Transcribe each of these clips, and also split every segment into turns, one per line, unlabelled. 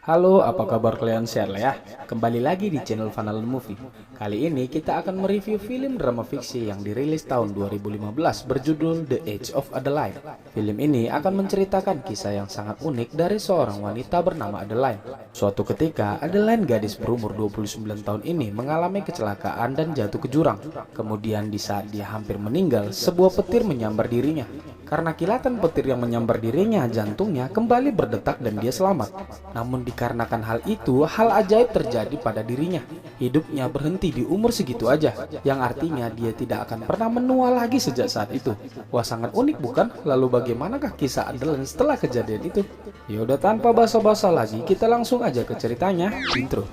Halo, apa kabar kalian share lah ya? Kembali lagi di channel Fanal Movie. Kali ini kita akan mereview film drama fiksi yang dirilis tahun 2015 berjudul The Age of Adeline. Film ini akan menceritakan kisah yang sangat unik dari seorang wanita bernama Adeline. Suatu ketika, Adeline, gadis berumur 29 tahun ini mengalami kecelakaan dan jatuh ke jurang. Kemudian di saat dia hampir meninggal, sebuah petir menyambar dirinya. Karena kilatan petir yang menyambar dirinya, jantungnya kembali berdetak dan dia selamat. Namun dikarenakan hal itu, hal ajaib terjadi pada dirinya. Hidupnya berhenti di umur segitu aja, yang artinya dia tidak akan pernah menua lagi sejak saat itu. Wah, sangat unik bukan? Lalu bagaimanakah kisah Adeline setelah kejadian itu? Yaudah, tanpa basa-basa lagi, kita langsung aja ke ceritanya. Intro.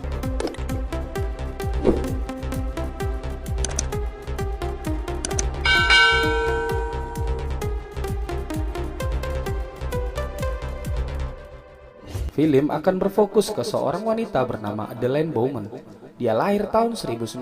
Film akan berfokus ke seorang wanita bernama Adeline Bowman. Dia lahir tahun 1908.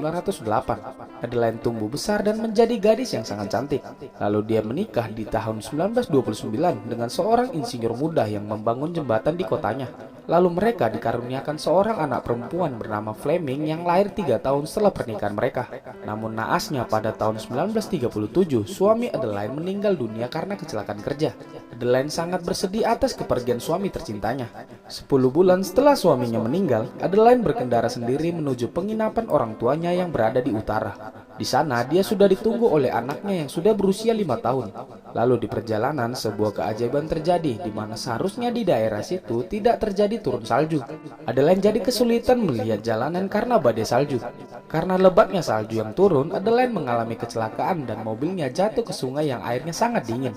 Adeline tumbuh besar dan menjadi gadis yang sangat cantik. Lalu dia menikah di tahun 1929 dengan seorang insinyur muda yang membangun jembatan di kotanya. Lalu mereka dikaruniakan seorang anak perempuan bernama Fleming yang lahir 3 tahun setelah pernikahan mereka. Namun naasnya pada tahun 1937, suami Adeline meninggal dunia karena kecelakaan kerja. Adeline sangat bersedih atas kepergian suami tercintanya. 10 bulan setelah suaminya meninggal, Adeline berkendara sendiri menuju penginapan orang tuanya yang berada di utara. Di sana dia sudah ditunggu oleh anaknya yang sudah berusia 5 tahun. Lalu di perjalanan sebuah keajaiban terjadi di mana seharusnya di daerah situ tidak terjadi turun salju. Adeline jadi kesulitan melihat jalanan karena badai salju. Karena lebatnya salju yang turun, Adeline mengalami kecelakaan dan mobilnya jatuh ke sungai yang airnya sangat dingin.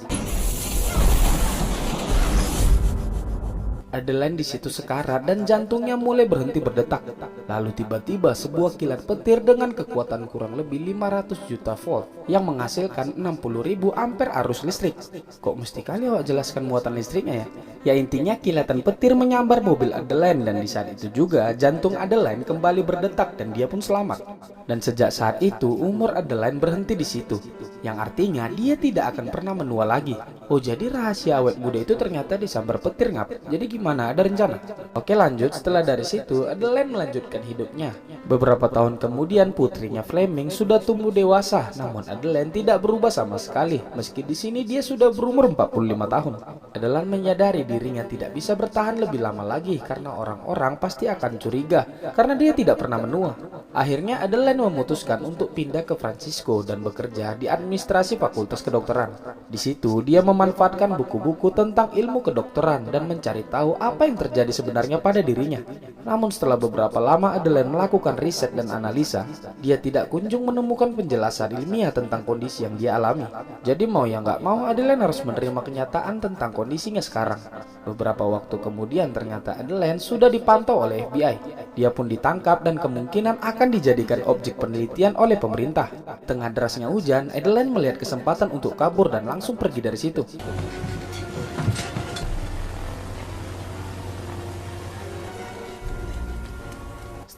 Adeline di situ sekarat dan jantungnya mulai berhenti berdetak. Lalu tiba-tiba sebuah kilat petir dengan kekuatan kurang lebih 500 juta volt yang menghasilkan 60.000 ampere arus listrik. Kok mesti kali awak jelaskan muatan listriknya ya? Ya intinya kilatan petir menyambar mobil Adeline dan di saat itu juga jantung Adeline kembali berdetak dan dia pun selamat. Dan sejak saat itu umur Adeline berhenti di situ, yang artinya dia tidak akan pernah menua lagi. Oh, jadi rahasia awet muda itu ternyata disambar petir ngap. Jadi gimana? Ada rencana? Oke, lanjut. Setelah dari situ, Adeline melanjutkan hidupnya. Beberapa tahun kemudian putrinya Fleming sudah tumbuh dewasa, namun Adeline tidak berubah sama sekali. Meski di sini dia sudah berumur 45 tahun. Adeline menyadari dirinya tidak bisa bertahan lebih lama lagi karena orang-orang pasti akan curiga karena dia tidak pernah menua. Akhirnya Adeline memutuskan untuk pindah ke Francisco dan bekerja di administrasi fakultas kedokteran. Di situ dia memanfaatkan buku-buku tentang ilmu kedokteran dan mencari tahu apa yang terjadi sebenarnya pada dirinya. Namun setelah beberapa lama Adeline melakukan riset dan analisa, dia tidak kunjung menemukan penjelasan ilmiah tentang kondisi yang dia alami. Jadi mau ya nggak mau Adeline harus menerima kenyataan tentang kondisinya sekarang. Beberapa waktu kemudian ternyata Adeline sudah dipantau oleh FBI. Dia pun ditangkap dan kemungkinan akan dijadikan objek penelitian oleh pemerintah. Tengah derasnya hujan, Adeline melihat kesempatan untuk kabur dan langsung pergi dari situ.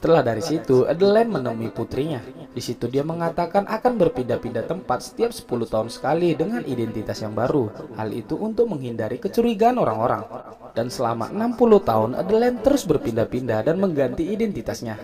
Setelah dari situ, Adeline menemui putrinya. Di situ dia mengatakan akan berpindah-pindah tempat setiap 10 tahun sekali dengan identitas yang baru. Hal itu untuk menghindari kecurigaan orang-orang. Dan selama 60 tahun, Adeline terus berpindah-pindah dan mengganti identitasnya.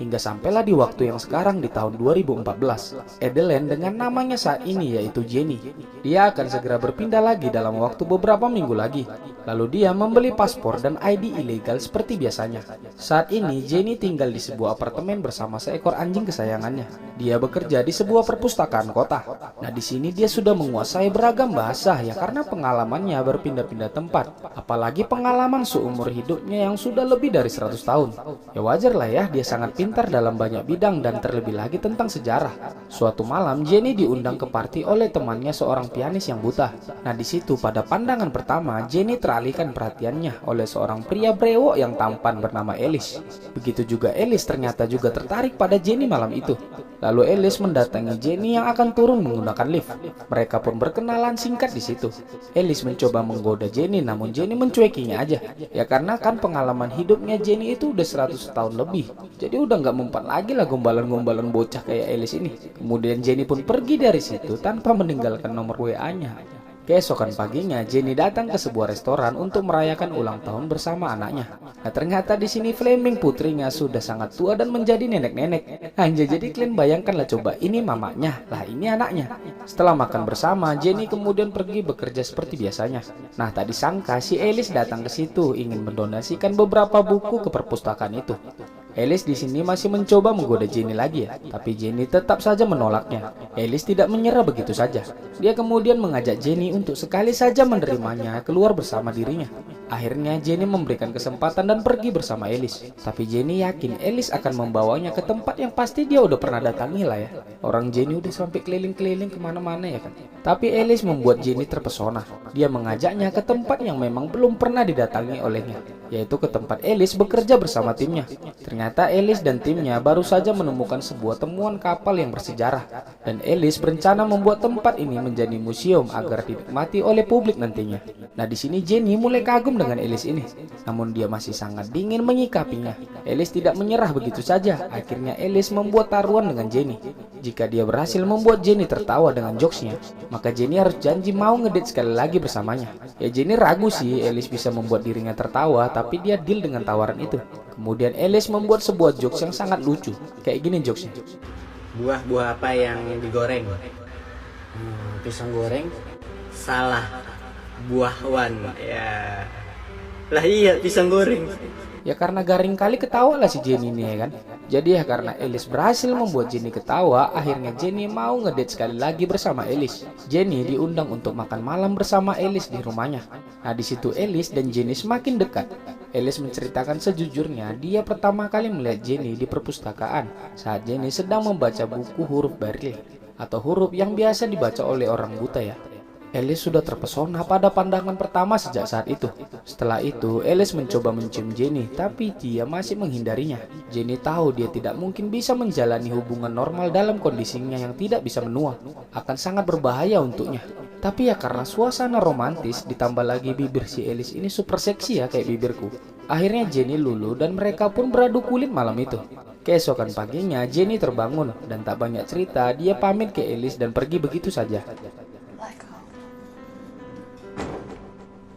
Hingga sampailah di waktu yang sekarang di tahun 2014. Adeline dengan namanya saat ini yaitu Jenny. Dia akan segera berpindah lagi dalam waktu beberapa minggu lagi. Lalu dia membeli paspor dan ID ilegal seperti biasanya. Saat ini Jenny tinggal di sebuah apartemen bersama seekor anjing kesayangannya. Dia bekerja di sebuah perpustakaan kota. Nah, di sini dia sudah menguasai beragam bahasa ya karena pengalamannya berpindah-pindah tempat. Apalagi pengalaman seumur hidupnya yang sudah lebih dari 100 tahun. Ya wajar lah ya, dia sangat pintar dalam banyak bidang dan terlebih lagi tentang sejarah. Suatu malam Jenny diundang ke party oleh temannya seorang pianis yang buta. Nah, di situ pada pandangan pertama Jenny teralihkan perhatiannya oleh seorang pria brewok yang tampan bernama Ellis. Begitu juga Ellis ternyata juga tertarik pada Jenny malam itu. Lalu Ellis mendatangi Jenny yang akan turun menggunakan lift. Mereka pun berkenalan singkat di situ. Ellis mencoba menggoda Jenny namun Jenny mencuekinya aja. Ya karena kan pengalaman hidupnya Jenny itu udah 100 tahun lebih. Jadi udah nggak mempan lagi lah gombalan-gombalan bocah kayak Ellis ini. Kemudian Jenny pun pergi dari situ tanpa meninggalkan nomor WA-nya. Keesokan paginya, Jenny datang ke sebuah restoran untuk merayakan ulang tahun bersama anaknya. Nah, ternyata di sini Fleming putrinya sudah sangat tua dan menjadi nenek-nenek. Hanya jadi kalian bayangkanlah coba, ini mamanya, lah ini anaknya. Setelah makan bersama, Jenny kemudian pergi bekerja seperti biasanya. Nah, tak disangka si Alice datang ke situ ingin mendonasikan beberapa buku ke perpustakaan itu. Alice di sini masih mencoba menggoda Jenny lagi ya, tapi Jenny tetap saja menolaknya. Alice tidak menyerah begitu saja. Dia kemudian mengajak Jenny untuk sekali saja menerimanya keluar bersama dirinya. Akhirnya Jenny memberikan kesempatan dan pergi bersama Alice. Tapi Jenny yakin Alice akan membawanya ke tempat yang pasti dia udah pernah datangi lah ya. Orang Jenny udah sampai keliling-keliling kemana-mana ya kan. Tapi Alice membuat Jenny terpesona. Dia mengajaknya ke tempat yang memang belum pernah didatangi olehnya, yaitu ke tempat Alice bekerja bersama timnya. Ternyata Alice dan timnya baru saja menemukan sebuah temuan kapal yang bersejarah. Dan Alice berencana membuat tempat ini menjadi museum agar dinikmati oleh publik nantinya. Nah, di sini Jenny mulai kagum dengan Alice ini. Namun dia masih sangat dingin menyikapinya. Alice tidak menyerah begitu saja. Akhirnya Alice membuat taruhan dengan Jenny. Jika dia berhasil membuat Jenny tertawa dengan jokesnya, maka Jenny harus janji mau ngedate sekali lagi bersamanya. Ya, Jenny ragu sih Alice bisa membuat dirinya tertawa, tapi dia deal dengan tawaran itu. Kemudian Alice membuat sebuah jokes yang sangat lucu. Kayak gini jokesnya.
Buah-buah apa yang digoreng? Pisang goreng. Salah. Buahwan. Ya. Lah iya, pisang goreng.
Ya karena garing kali ketawa lah si Jenny ini ya kan. Jadi ya karena Alice berhasil membuat Jenny ketawa, akhirnya Jenny mau ngedate sekali lagi bersama Alice. Jenny diundang untuk makan malam bersama Alice di rumahnya. Nah, di situ Alice dan Jenny semakin dekat. Alice menceritakan sejujurnya dia pertama kali melihat Jenny di perpustakaan saat Jenny sedang membaca buku huruf Braille atau huruf yang biasa dibaca oleh orang buta ya. Alice sudah terpesona pada pandangan pertama sejak saat itu. Setelah itu, Alice mencoba mencium Jenny, tapi dia masih menghindarinya. Jenny tahu dia tidak mungkin bisa menjalani hubungan normal dalam kondisinya yang tidak bisa menua. Akan sangat berbahaya untuknya. Tapi ya karena suasana romantis, ditambah lagi bibir si Alice ini super seksi ya kayak bibirku. Akhirnya Jenny lulu dan mereka pun beradu kulit malam itu. Keesokan paginya, Jenny terbangun dan tak banyak cerita, dia pamit ke Alice dan pergi begitu saja.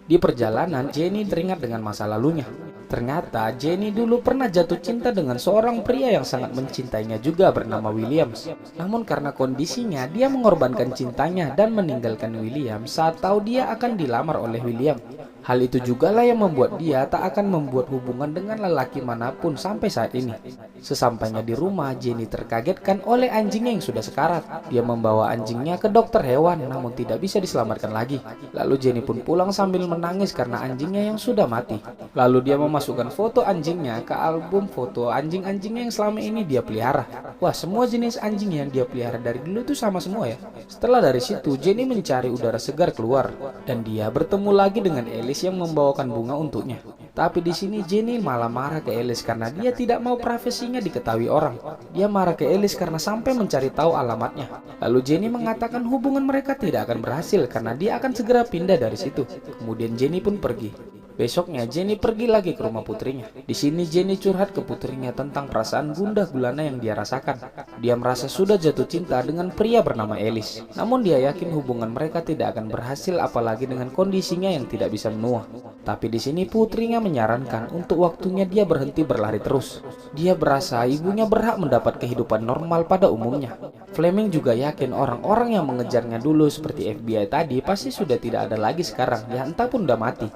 Di perjalanan, Jenny teringat dengan masa lalunya. Ternyata Jenny dulu pernah jatuh cinta dengan seorang pria yang sangat mencintainya juga bernama Williams. Namun karena kondisinya, dia mengorbankan cintanya dan meninggalkan William saat tahu dia akan dilamar oleh William. Hal itu juga lah yang membuat dia tak akan membuat hubungan dengan lelaki manapun sampai saat ini. Sesampainya di rumah, Jenny terkagetkan oleh anjingnya yang sudah sekarat. Dia membawa anjingnya ke dokter hewan, namun tidak bisa diselamatkan lagi. Lalu Jenny pun pulang sambil menangis karena anjingnya yang sudah mati. Lalu dia memasukkan foto anjingnya ke album foto anjing-anjingnya yang selama ini dia pelihara. Wah, semua jenis anjing yang dia pelihara dari dulu tuh sama semua ya. Setelah dari situ, Jenny mencari udara segar keluar. Dan dia bertemu lagi dengan Alice yang membawakan bunga untuknya. Tapi di sini Jenny malah marah ke Alice karena dia tidak mau privasinya diketahui orang. Dia marah ke Alice karena sampai mencari tahu alamatnya. Lalu Jenny mengatakan hubungan mereka tidak akan berhasil karena dia akan segera pindah dari situ. Kemudian Jenny pun pergi. Besoknya Jenny pergi lagi ke rumah putrinya. Di sini Jenny curhat ke putrinya tentang perasaan gundah gulana yang dia rasakan. Dia merasa sudah jatuh cinta dengan pria bernama Alice. Namun dia yakin hubungan mereka tidak akan berhasil apalagi dengan kondisinya yang tidak bisa menua. Tapi di sini putrinya menyarankan untuk waktunya dia berhenti berlari terus. Dia berasa ibunya berhak mendapat kehidupan normal pada umumnya. Fleming juga yakin orang-orang yang mengejarnya dulu seperti FBI tadi pasti sudah tidak ada lagi sekarang, ya entah pun udah mati.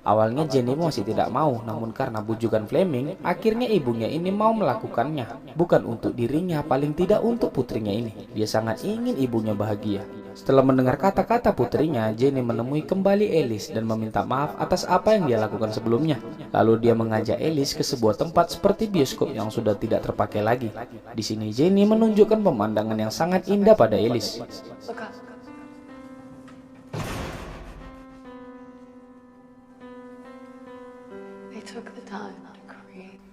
Awalnya Jenny masih tidak mau, namun karena bujukan Fleming, akhirnya ibunya ini mau melakukannya. Bukan untuk dirinya, paling tidak untuk putrinya ini. Dia sangat ingin ibunya bahagia. Setelah mendengar kata-kata putrinya, Jenny menemui kembali Alice dan meminta maaf atas apa yang dia lakukan sebelumnya. Lalu dia mengajak Alice ke sebuah tempat seperti bioskop yang sudah tidak terpakai lagi. Di sini Jenny menunjukkan pemandangan yang sangat indah pada Alice.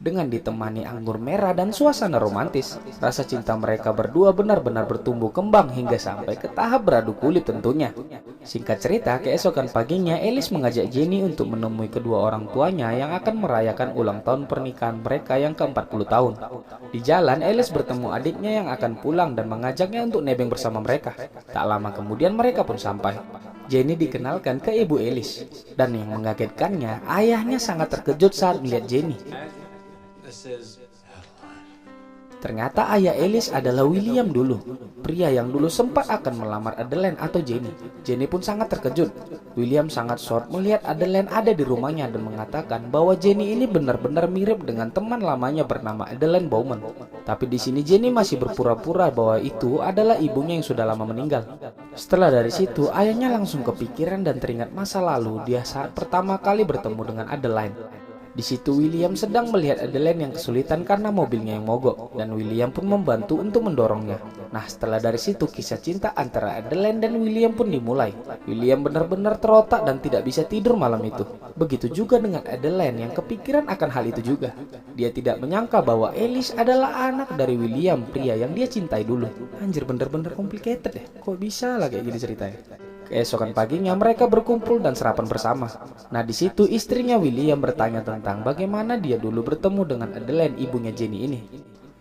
Dengan ditemani anggur merah dan suasana romantis, rasa cinta mereka berdua benar-benar bertumbuh kembang hingga sampai ke tahap beradu kulit tentunya. Singkat cerita, keesokan paginya Alice mengajak Jenny untuk menemui kedua orang tuanya yang akan merayakan ulang tahun pernikahan mereka yang ke-40 tahun. Di jalan, Alice bertemu adiknya yang akan pulang dan mengajaknya untuk nebeng bersama mereka. Tak lama kemudian mereka pun sampai. Jenny dikenalkan ke ibu Alice, dan yang mengagetkannya, ayahnya sangat terkejut saat melihat Jenny. Ternyata ayah Alice adalah William dulu, pria yang dulu sempat akan melamar Adeline atau Jenny. Jenny pun sangat terkejut. William sangat shock melihat Adeline ada di rumahnya dan mengatakan bahwa Jenny ini benar-benar mirip dengan teman lamanya bernama Adeline Bowman. Tapi di sini Jenny masih berpura-pura bahwa itu adalah ibunya yang sudah lama meninggal. Setelah dari situ, ayahnya langsung kepikiran dan teringat masa lalu dia saat pertama kali bertemu dengan Adeline. Di situ William sedang melihat Adeline yang kesulitan karena mobilnya yang mogok, dan William pun membantu untuk mendorongnya. Nah, setelah dari situ kisah cinta antara Adeline dan William pun dimulai. William benar-benar terotak dan tidak bisa tidur malam itu. Begitu juga dengan Adeline yang kepikiran akan hal itu juga. Dia tidak menyangka bahwa Alice adalah anak dari William, pria yang dia cintai dulu. Anjir, bener-bener complicated ya. Kok bisa lah kayak gini ceritanya? Keesokan paginya mereka berkumpul dan sarapan bersama. Nah, di situ istrinya William bertanya tentang bagaimana dia dulu bertemu dengan Adeline, ibunya Jenny ini.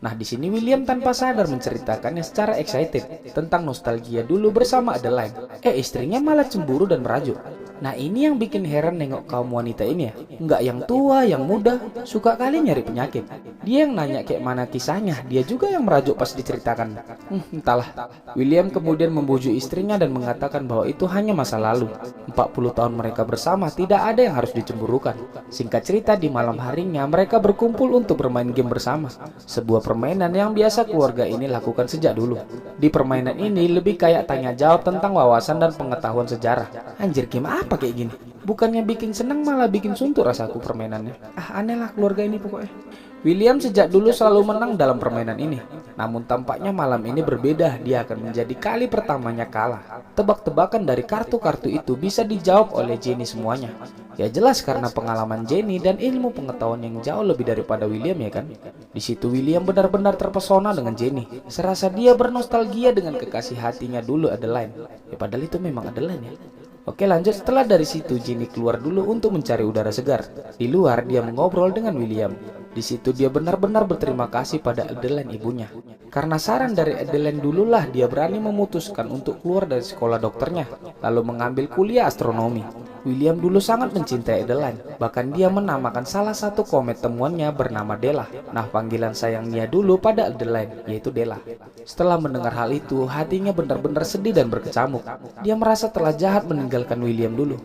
Nah, di sini William tanpa sadar menceritakannya secara excited tentang nostalgia dulu bersama Adeline. Istrinya malah cemburu dan merajuk. Nah, ini yang bikin heran nengok kaum wanita ini ya. Nggak yang tua, yang muda, suka kali nyari penyakit. Dia yang nanya kayak mana kisahnya, dia juga yang merajuk pas diceritakan. Entahlah. William kemudian membujuk istrinya dan mengatakan bahwa itu hanya masa lalu. 40 tahun mereka bersama, tidak ada yang harus dicemburukan. Singkat cerita, di malam harinya mereka berkumpul untuk bermain game bersama. Sebuah permainan yang biasa keluarga ini lakukan sejak dulu. Di permainan ini lebih kayak tanya jawab tentang wawasan dan pengetahuan sejarah. Anjir, game apa kayak gini? Bukannya bikin seneng malah bikin suntuk rasaku permainannya. Aneh lah keluarga ini pokoknya. William sejak dulu selalu menang dalam permainan ini. Namun tampaknya malam ini berbeda, dia akan menjadi kali pertamanya kalah. Tebak-tebakan dari kartu-kartu itu bisa dijawab oleh Jenny semuanya. Ya jelas karena pengalaman Jenny dan ilmu pengetahuan yang jauh lebih daripada William ya kan. Di situ William benar-benar terpesona dengan Jenny. Serasa dia bernostalgia dengan kekasih hatinya dulu Adeline. Ya padahal itu memang Adeline ya. Oke lanjut, setelah dari situ Jenny keluar dulu untuk mencari udara segar. Di luar dia mengobrol dengan William. Di situ dia benar-benar berterima kasih pada Adeline ibunya. Karena saran dari Adeline dululah dia berani memutuskan untuk keluar dari sekolah dokternya, lalu mengambil kuliah astronomi. William dulu sangat mencintai Adeline, bahkan dia menamakan salah satu komet temuannya bernama Della. Nah, panggilan sayangnya dulu pada Adeline yaitu Della. Setelah mendengar hal itu, hatinya benar-benar sedih dan berkecamuk. Dia merasa telah jahat meninggalkan William dulu.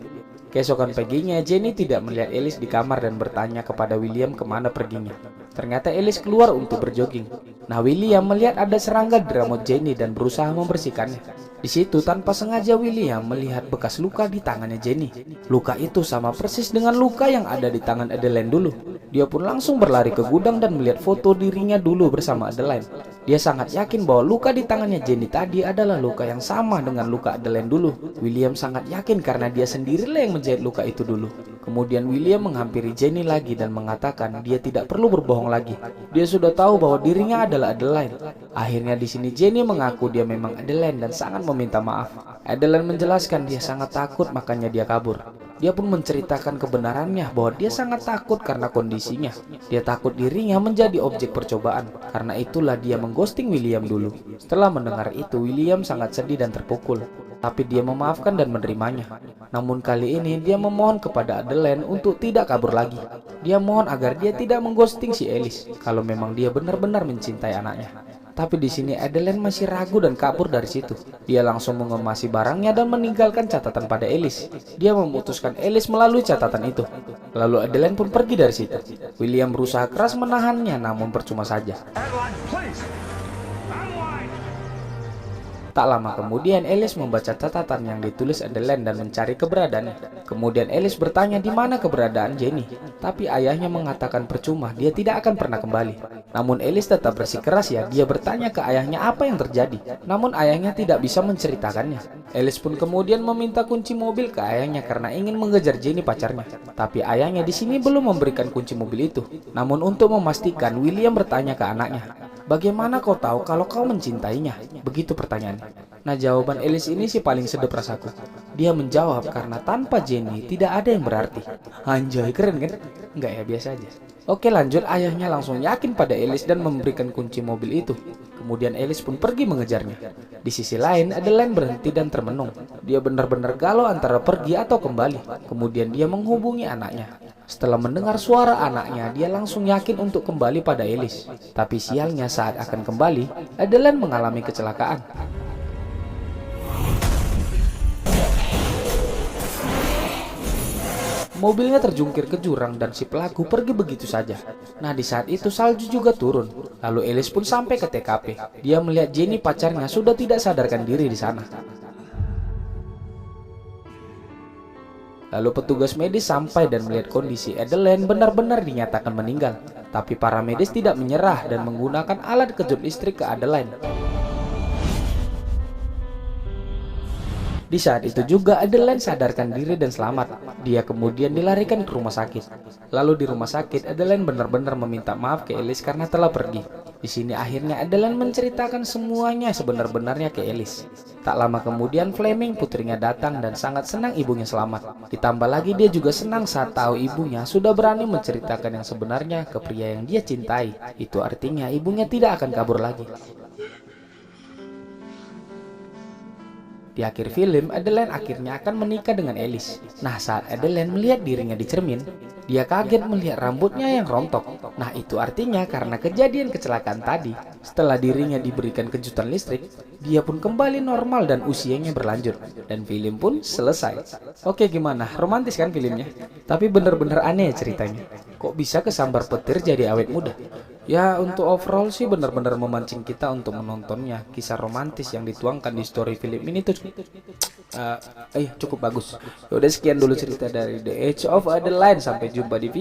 Keesokan paginya, Jenny tidak melihat Alice di kamar dan bertanya kepada William kemana perginya. Ternyata Alice keluar untuk berjogging. Nah, William melihat ada serangga di rambut Jenny dan berusaha membersihkannya. Di situ tanpa sengaja William melihat bekas luka di tangannya Jenny. Luka itu sama persis dengan luka yang ada di tangan Adeline dulu. Dia pun langsung berlari ke gudang dan melihat foto dirinya dulu bersama Adeline. Dia sangat yakin bahwa luka di tangannya Jenny tadi adalah luka yang sama dengan luka Adeline dulu. William sangat yakin karena dia sendirilah yang menjahit luka itu dulu. Kemudian William menghampiri Jenny lagi dan mengatakan dia tidak perlu berbohong lagi. Dia sudah tahu bahwa dirinya adalah Adeline. Akhirnya di sini Jenny mengaku dia memang Adeline dan sangat meminta maaf. Adeline menjelaskan dia sangat takut makanya dia kabur. Dia pun menceritakan kebenarannya bahwa dia sangat takut karena kondisinya. Dia takut dirinya menjadi objek percobaan. Karena itulah dia mengghosting William dulu. Setelah mendengar itu, William sangat sedih dan terpukul. Tapi dia memaafkan dan menerimanya. Namun kali ini dia memohon kepada Adeline untuk tidak kabur lagi. Dia mohon agar dia tidak mengghosting si Alice kalau memang dia benar-benar mencintai anaknya. Tapi di sini Adeline masih ragu dan kabur dari situ. Dia langsung mengemasi barangnya dan meninggalkan catatan pada Alice. Dia memutuskan Alice melalui catatan itu. Lalu Adeline pun pergi dari situ. William berusaha keras menahannya namun percuma saja. Tak lama kemudian Alice membaca catatan yang ditulis Adeline dan mencari keberadaannya. Kemudian Alice bertanya di mana keberadaan Jenny, tapi ayahnya mengatakan percuma, dia tidak akan pernah kembali. Namun Alice tetap bersikeras ya, dia bertanya ke ayahnya apa yang terjadi. Namun ayahnya tidak bisa menceritakannya. Alice pun kemudian meminta kunci mobil ke ayahnya karena ingin mengejar Jenny pacarnya. Tapi ayahnya di sini belum memberikan kunci mobil itu. Namun untuk memastikan, William bertanya ke anaknya, "Bagaimana kau tahu kalau kau mencintainya?" Begitu pertanyaannya. Nah, jawaban Alice ini sih paling sedep rasaku. Dia menjawab karena tanpa Jenny tidak ada yang berarti. Anjay, keren kan? Enggak ya, biasa aja. Oke, lanjut. Ayahnya langsung yakin pada Alice dan memberikan kunci mobil itu. Kemudian Alice pun pergi mengejarnya. Di sisi lain, Adeline berhenti dan termenung. Dia benar-benar galau antara pergi atau kembali. Kemudian dia menghubungi anaknya. Setelah mendengar suara anaknya, dia langsung yakin untuk kembali pada Alice. Tapi sialnya saat akan kembali, Adeline mengalami kecelakaan. Mobilnya terjungkir ke jurang dan si pelaku pergi begitu saja. Nah, di saat itu salju juga turun. Lalu Alice pun sampai ke TKP. Dia melihat Jenny pacarnya sudah tidak sadarkan diri di sana. Lalu petugas medis sampai dan melihat kondisi Adeline benar-benar dinyatakan meninggal. Tapi para medis tidak menyerah dan menggunakan alat kejut listrik ke Adeline. Di saat itu juga Adeline sadarkan diri dan selamat. Dia kemudian dilarikan ke rumah sakit. Lalu di rumah sakit Adeline benar-benar meminta maaf ke Alice karena telah pergi. Di sini akhirnya Adeline menceritakan semuanya sebenar-benarnya ke Alice. Tak lama kemudian Fleming putrinya datang dan sangat senang ibunya selamat. Ditambah lagi dia juga senang saat tahu ibunya sudah berani menceritakan yang sebenarnya ke pria yang dia cintai. Itu artinya ibunya tidak akan kabur lagi. Di akhir film, Adeline akhirnya akan menikah dengan Alice. Nah, saat Adeline melihat dirinya di cermin, dia kaget melihat rambutnya yang rontok. Nah, itu artinya karena kejadian kecelakaan tadi, setelah dirinya diberikan kejutan listrik, dia pun kembali normal dan usianya berlanjut. Dan film pun selesai. Oke, gimana? Romantis kan filmnya? Tapi bener-bener aneh ceritanya. Kok bisa kesambar petir jadi awet muda? Ya, untuk overall sih benar-benar memancing kita untuk menontonnya. Kisah romantis yang dituangkan di story film ini tuh cukup bagus. Udah sekian dulu cerita dari The Age of Adeline. Sampai jumpa di video